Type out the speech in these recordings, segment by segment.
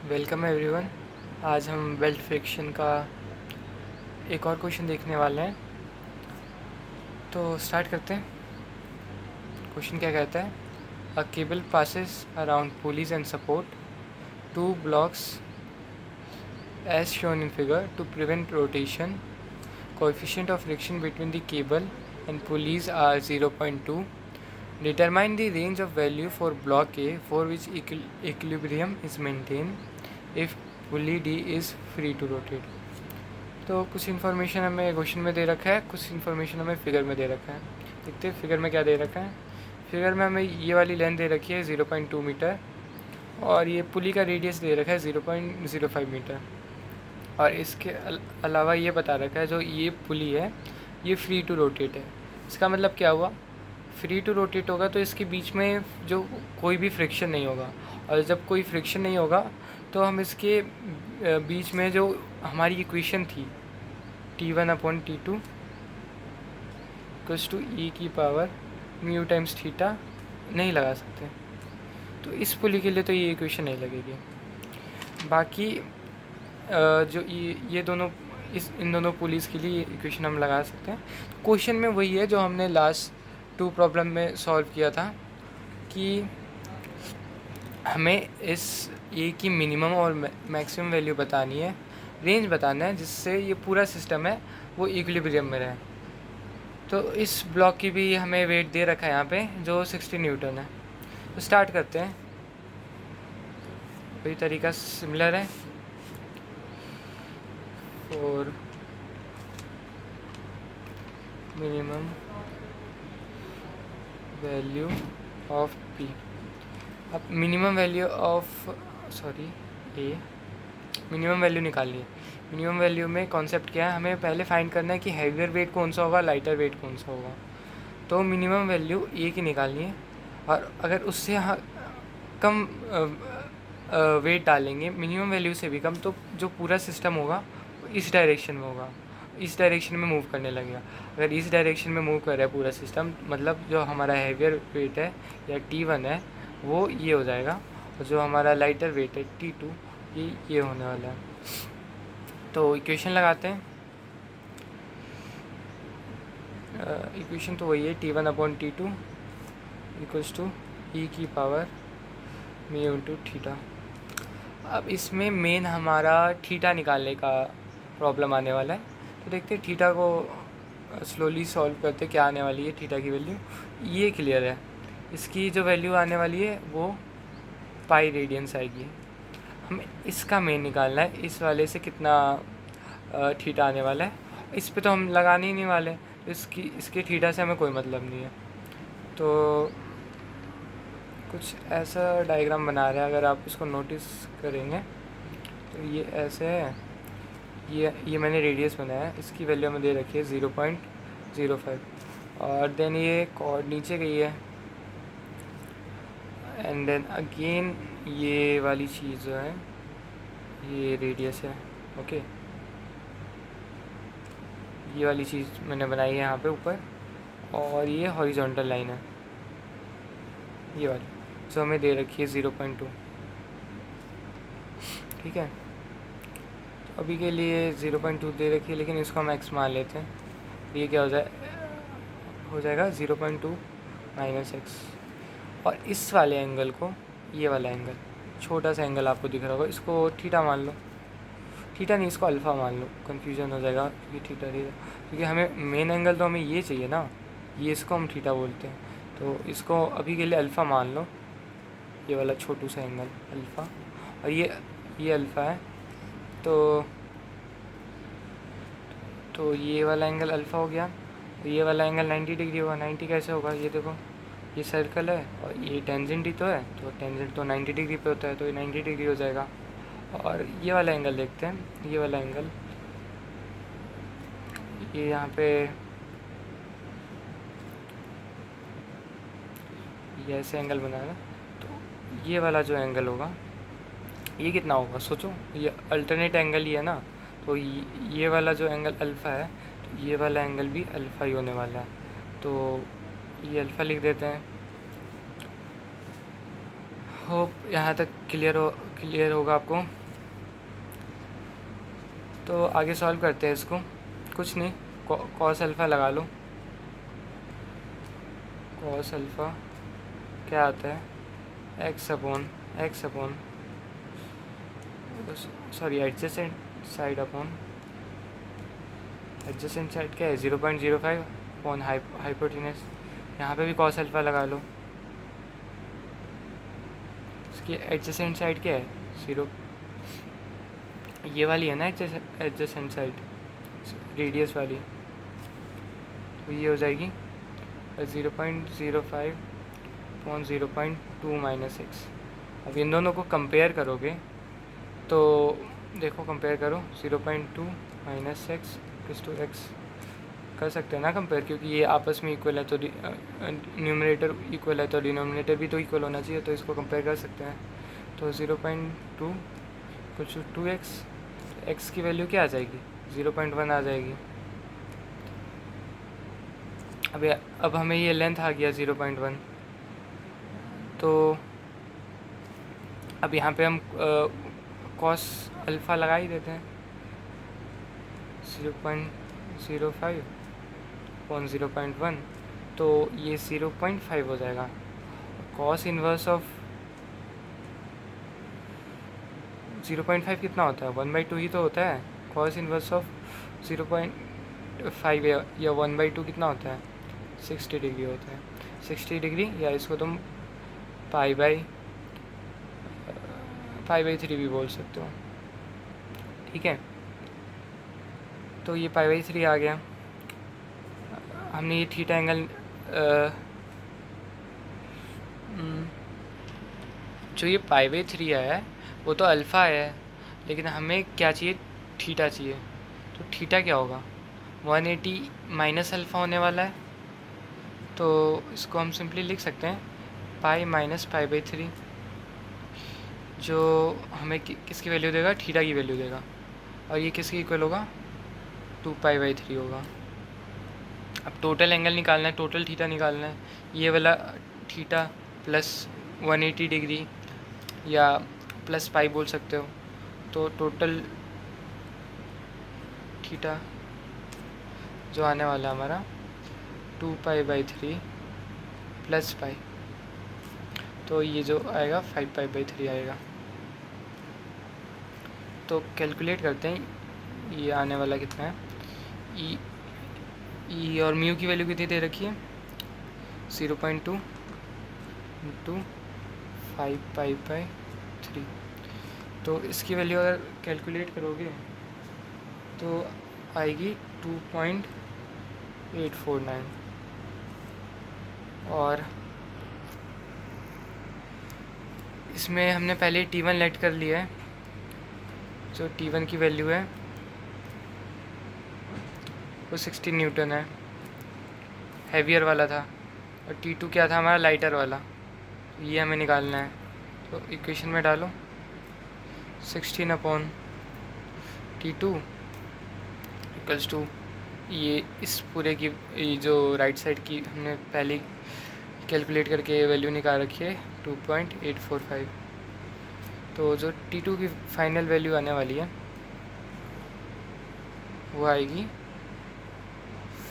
Welcome everyone. आज हम belt friction का एक और क्वेश्चन देखने वाले हैं, तो स्टार्ट करते हैं। क्वेश्चन क्या कहता है? A cable passes around pulleys and support two blocks as shown in figure to prevent rotation. Coefficient of friction between the cable and pulleys are 0.2. Determine the range of value for block A for which equilibrium is maintained if pulley D is free to rotate. तो कुछ information हमें question में दे रखा है, कुछ information हमें figure में दे रखा है। देखते हैं फिगर में क्या दे रखा है। फिगर में हमें ये वाली लेंथ दे रखी है 0.2 मीटर और ये पुली का रेडियस दे रखा है 0.05 मीटर। और इसके अलावा ये बता रखा है जो ये पुली है ये फ्री टू रोटेट है। इसका मतलब क्या हुआ? फ्री टू रोटेट होगा तो इसके बीच में जो कोई भी फ्रिक्शन नहीं होगा, और जब कोई फ्रिक्शन नहीं होगा तो हम इसके बीच में जो हमारी इक्वेशन थी T1/T2 इक्वल्स टू ई की पावर म्यू टाइम्स थीटा नहीं लगा सकते। तो इस पुली के लिए तो ये इक्वेशन नहीं लगेगी। बाकी जो ये दोनों इन दोनों पुलिस के लिए इक्वेशन हम लगा सकते हैं। क्वेश्चन में वही है जो हमने लास्ट 2 प्रॉब्लम में सॉल्व किया था कि हमें इस ए की मिनिमम और मैक्सिमम वैल्यू बतानी है, रेंज बताना है जिससे ये पूरा सिस्टम है वो इक्विलिब्रियम में रहे। तो इस ब्लॉक की भी हमें वेट दे रखा है यहाँ पे जो 60 न्यूटन है। तो स्टार्ट करते हैं। वही तरीका सिमिलर है और मिनिमम वैल्यू ऑफ पी। अब minimum value of A minimum value निकालिए। मिनिमम वैल्यू में कॉन्सेप्ट क्या है, हमें पहले फाइंड करना है कि हैवियर वेट कौन सा होगा, लाइटर वेट कौन सा होगा। तो मिनिमम वैल्यू ए की निकालनी है और अगर उससे कम वेट डालेंगे, मिनिमम वैल्यू से भी कम, तो जो पूरा सिस्टम होगा इस डायरेक्शन में होगा, इस डायरेक्शन में मूव करने लगेगा। अगर इस डायरेक्शन में मूव कर रहा है पूरा सिस्टम, मतलब जो हमारा हैवियर वेट है या T1 है वो ये हो जाएगा, और जो हमारा लाइटर वेट है T2 ये होने वाला है। तो इक्वेशन लगाते हैं। इक्वेशन तो वही है T1/T2 इक्वल्स टू ई की पावर म्यू इंटू थीटा। अब इसमें मेन हमारा थीटा निकालने का प्रॉब्लम आने वाला है। तो देखते हैं थीटा को स्लोली सॉल्व करते क्या आने वाली है थीटा की वैल्यू। ये क्लियर है, इसकी जो वैल्यू आने वाली है वो पाई रेडियंस आएगी। हमें इसका मेन निकालना है, इस वाले से कितना थीटा आने वाला है। इस पे तो हम लगाने ही नहीं वाले, तो इसके थीटा से हमें कोई मतलब नहीं है। तो कुछ ऐसा डायग्राम बना रहे हैं, अगर आप इसको नोटिस करेंगे तो ये ऐसे है। ये मैंने रेडियस बनाया है, इसकी वैल्यू हमें दे रखी है 0.05 और देन ये कॉर्ड नीचे गई है एंड देन अगेन ये वाली चीज़ जो है ये रेडियस है। ओके, ये वाली चीज़ मैंने बनाई है यहाँ पे ऊपर, और ये हॉरिजॉन्टल लाइन है ये वाली, जो हमें दे रखी है 0.2। ठीक है, तो अभी के लिए 0.2 दे रखी है, लेकिन इसको हम एक्स मान लेते हैं। ये क्या हो जाएगा 0.2 माइनस एक्स। और इस वाले एंगल को, ये वाला एंगल छोटा सा एंगल आपको दिख रहा होगा, इसको थीटा मान लो। थीटा नहीं, इसको अल्फ़ा मान लो, कन्फ्यूजन हो जाएगा ये थीटा क्योंकि हमें मेन एंगल तो हमें ये चाहिए ना, ये इसको हम थीटा बोलते हैं। तो इसको अभी के लिए अल्फ़ा मान लो, ये वाला छोटू सा एंगल अल्फ़ा, और ये अल्फ़ा है। तो ये वाला एंगल अल्फ़ा हो गया, तो ये वाला एंगल 90 डिग्री होगा। 90 कैसे होगा, ये देखो, ये सर्कल है और ये टेंजेंट ही तो है, तो टेंजेंट तो 90 डिग्री पे होता है, तो ये 90 डिग्री हो जाएगा। और ये वाला एंगल देखते हैं, ये वाला एंगल, ये यहाँ पे ये ऐसे एंगल बनाना, तो ये वाला जो एंगल होगा ये कितना होगा सोचो, ये अल्टरनेट एंगल ही है ना, तो ये वाला जो एंगल अल्फ़ा है, तो ये वाला एंगल भी अल्फ़ा ही होने वाला है। तो ये अल्फ़ा लिख देते हैं होप यहाँ तक क्लियर होगा आपको। तो आगे सॉल्व करते हैं इसको। कुछ नहीं, कॉस अल्फ़ा लगा लो। कॉस अल्फ़ा क्या आता है, x upon sorry adjacent side upon adjacent side क्या है 0.05 अपॉन हाइपोटेनस। यहाँ पे भी कॉस अल्फ़ा लगा लो। इसकी एडजेसेंट साइड क्या है 0, ये वाली है ना एडजेसेंट साइड, रेडियस वाली। तो ये हो जाएगी 0.05 अपॉन 0.2 माइनस एक्स। अब इन दोनों को कंपेयर करोगे तो देखो, कंपेयर करो 0.2 minus x equals to x. कर सकते हैं ना कंपेयर, क्योंकि ये आपस में इक्वल है तो न्यूमरेटर इक्वल है तो डिनोमिनेटर भी तो इक्वल होना चाहिए, तो इसको कंपेयर कर सकते हैं। तो 0.2 इक्वल्स टू 2x, एक्स की वैल्यू क्या आ जाएगी 0.1 आ जाएगी। अब हमें ये लेंथ आ गया 0.1। तो अब यहाँ पे हम कॉस अल्फ़ा लगा ही देते हैं 0.05 अपॉन 0.1, तो ये 0.5 हो जाएगा। कॉस इन्वर्स ऑफ 0.5 कितना होता है 1/2 ही तो होता है। कॉस इन्वर्स ऑफ 0.5 या 1/2 कितना होता है 60 डिग्री होता है। 60 डिग्री, या इसको तुम पाई बाई 3 भी बोल सकते हो, ठीक है। तो ये पाई/3 आ गया। हमने ये थीटा एंगल जो ये पाई/3 है वो तो अल्फ़ा है, लेकिन हमें क्या चाहिए, थीटा चाहिए। तो थीटा क्या होगा 180 माइनस अल्फ़ा होने वाला है। तो इसको हम सिंपली लिख सकते हैं पाई माइनस पाई/3, जो हमें किसकी वैल्यू देगा, थीटा की वैल्यू देगा। और ये किसकी इक्वल होगा 2π/3 होगा। अब टोटल एंगल निकालना है, टोटल थीटा निकालना है। ये वाला थीटा प्लस 180 डिग्री या प्लस पाई बोल सकते हो। तो टोटल थीटा जो आने वाला है हमारा 2π/3 प्लस पाई, तो ये जो आएगा 5π/3 आएगा। तो कैलकुलेट करते हैं ये आने वाला कितना है। ई और म्यू की वैल्यू कितनी दे रखी है 0.2 इंटू 5π/3। तो इसकी वैल्यू अगर कैलकुलेट करोगे तो आएगी 2.849। और इसमें हमने पहले T1 लेट कर लिया है। जो T1 की वैल्यू है वो 16 न्यूटन है, हैवियर वाला था। और T2 क्या था हमारा, लाइटर वाला। ये हमें निकालना है। तो इक्वेशन में डालो 16 अपॉन T2 इक्वल्स टू ये इस पूरे की, ये जो राइट साइड की हमने पहले कैलकुलेट करके वैल्यू निकाल रखी है 2.845। तो जो T2 की फाइनल वैल्यू आने वाली है वो आएगी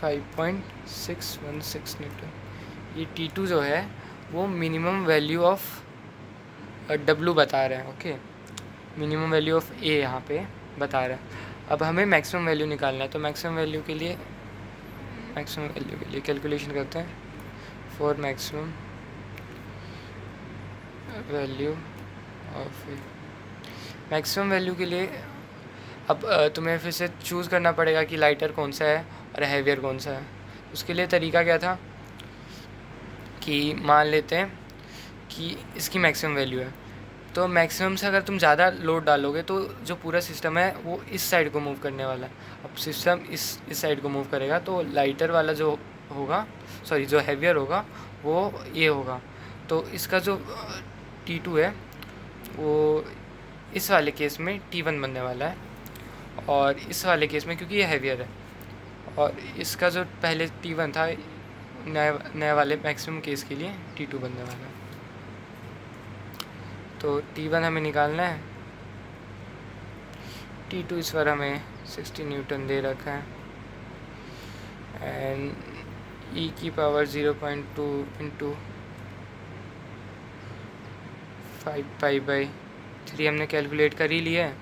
5.616 न्यूटन। ये T2 जो है वो मिनिमम वैल्यू ऑफ W बता रहे हैं, okay. Minimum value of A यहाँ पे बता रहा है। अब हमें मैक्सिमम वैल्यू निकालना है। तो मैक्सिमम वैल्यू के लिए कैलकुलेशन करते हैं for maximum value of A। Maximum value के लिए अब तुम्हें फिर से चूज़ करना पड़ेगा कि लाइटर कौन सा है और हैवियर कौन सा है। उसके लिए तरीका क्या था कि मान लेते हैं कि इसकी मैक्सिमम वैल्यू है, तो मैक्सिमम से अगर तुम ज़्यादा लोड डालोगे तो जो पूरा सिस्टम है वो इस साइड को मूव करने वाला है। अब सिस्टम इस साइड को मूव करेगा, तो लाइटर वाला जो होगा, सॉरी जो हैवियर होगा वो ये होगा। तो इसका जो T2 है वो इस वाले केस में T1 बनने वाला है, और इस वाले केस में क्योंकि ये हैवियर है, और इसका जो पहले T1 था नए वाले मैक्सिमम केस के लिए T2 बनने वाला है। तो T1 हमें निकालना है, T2 इस बार हमें 60 न्यूटन दे रखा है, एंड e की पावर 0.2 इंटू 5π/3 हमने कैलकुलेट कर ही लिया है,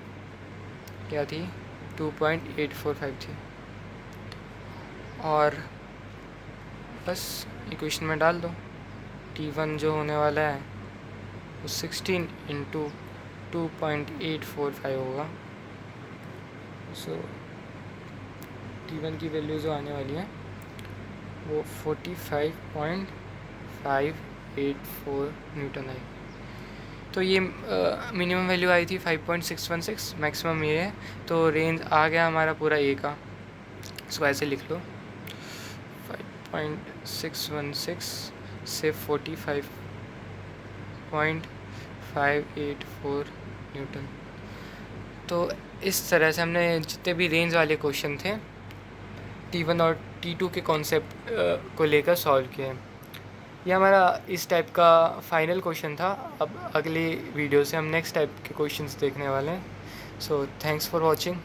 क्या थी 2.845 थी। और बस इक्वेशन में डाल दो, T1 जो होने वाला है वो 16 इंटू 2.845 होगा। सो T1 की वैल्यू जो आने वाली है वो 45.584 न्यूटन आई। तो ये मिनिमम वैल्यू आई थी 5.616, मैक्सिमम ये है, तो रेंज आ गया हमारा पूरा ए का। इसको ऐसे लिख लो, 5.616 से 45.584 न्यूटन। तो इस तरह से हमने जितने भी रेंज वाले क्वेश्चन थे T1 और T2 के कॉन्सेप्ट को लेकर सॉल्व किए हैं। ये हमारा इस टाइप का फाइनल क्वेश्चन था। अब अगली वीडियो से हम नेक्स्ट टाइप के क्वेश्चंस देखने वाले हैं। So thanks for watching.